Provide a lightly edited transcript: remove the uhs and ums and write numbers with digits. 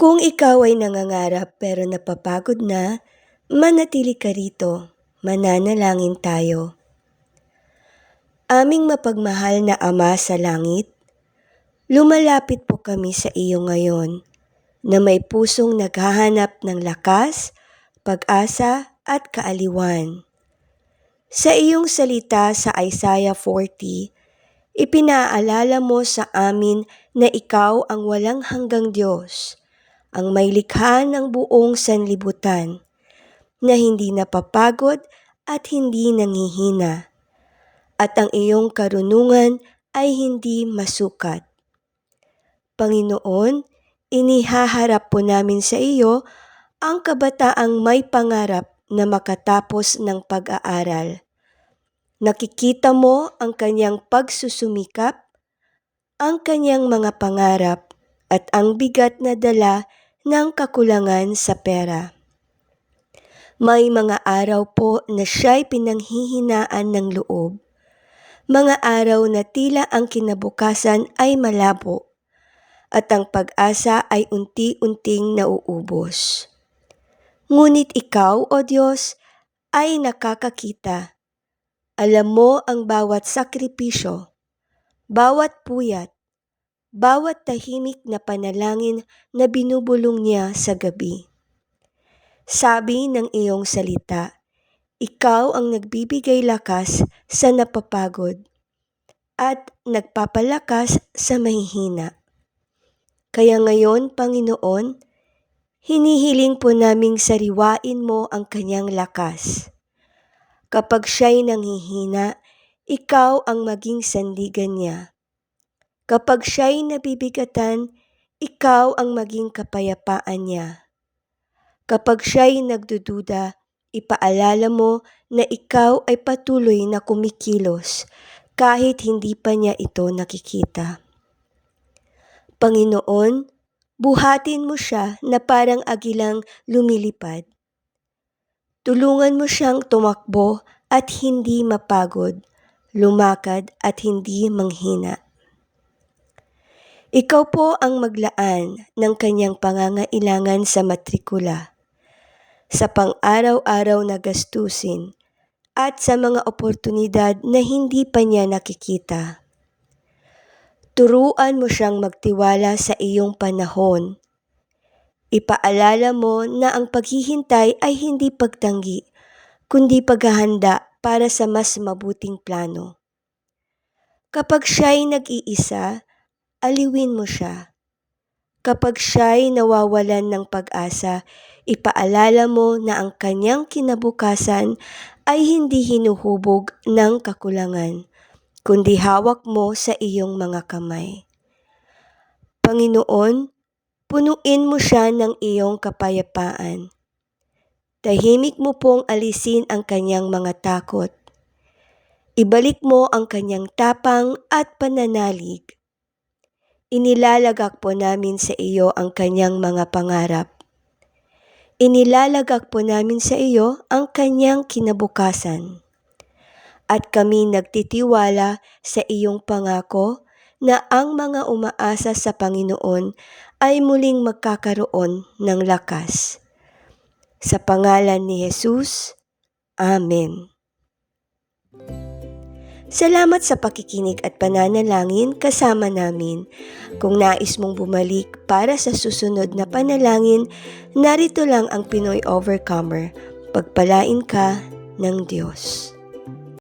Kung ikaw ay nangangarap pero napapagod na, manatili ka rito, mananalangin tayo. Aming mapagmahal na Ama sa langit, lumalapit po kami sa iyo ngayon na may pusong naghahanap ng lakas, pag-asa at kaaliwan. Sa iyong salita sa Isaiah 40, ipinaalala mo sa amin na ikaw ang walang hanggang Diyos, ang may likha ng buong sanlibutan, na hindi napapagod at hindi nanghihina, at ang iyong karunungan ay hindi masukat. Panginoon, inihaharap po namin sa iyo ang kabataang may pangarap na makatapos ng pag-aaral. Nakikita mo ang kanyang pagsusumikap, ang kanyang mga pangarap, at ang bigat na dala ng kakulangan sa pera. May mga araw po na siya'y pinanghihinaan ng loob. Mga araw na tila ang kinabukasan ay malabo at ang pag-asa ay unti-unting nauubos. Ngunit ikaw, O Diyos, ay nakakakita. Alam mo ang bawat sakripisyo, bawat puyat, bawat tahimik na panalangin na binubulong niya sa gabi. Sabi ng iyong salita, ikaw ang nagbibigay lakas sa napapagod at nagpapalakas sa mahihina. Kaya ngayon, Panginoon, hinihiling po naming sariwain mo ang kanyang lakas. Kapag siya'y nanghihina, ikaw ang maging sandigan niya. Kapag siya'y nabibigatan, ikaw ang maging kapayapaan niya. Kapag siya'y nagdududa, ipaalala mo na ikaw ay patuloy na kumikilos kahit hindi pa niya ito nakikita. Panginoon, buhatin mo siya na parang agilang lumilipad. Tulungan mo siyang tumakbo at hindi mapagod, lumakad at hindi manghina. Ikaw po ang maglaan ng kanyang pangangailangan sa matrikula, sa pang-araw-araw na gastusin, at sa mga oportunidad na hindi pa niya nakikita. Turuan mo siyang magtiwala sa iyong panahon. Ipaalala mo na ang paghihintay ay hindi pagtanggi, kundi paghahanda para sa mas mabuting plano. Kapag siya'y nag-iisa, aliwin mo siya. Kapag siya'y nawawalan ng pag-asa, ipaalala mo na ang kanyang kinabukasan ay hindi hinuhubog ng kakulangan, kundi hawak mo sa iyong mga kamay. Panginoon, punuin mo siya ng iyong kapayapaan. Tahimik mo pong alisin ang kanyang mga takot. Ibalik mo ang kanyang tapang at pananalig. Inilalagak po namin sa iyo ang kanyang mga pangarap. Inilalagak po namin sa iyo ang kanyang kinabukasan. At kami nagtitiwala sa iyong pangako na ang mga umaasa sa Panginoon ay muling magkakaroon ng lakas. Sa pangalan ni Jesus, Amen. Salamat sa pakikinig at pananalangin kasama namin. Kung nais mong bumalik para sa susunod na panalangin, narito lang ang Pinoy Overcomer. Pagpalain ka ng Diyos.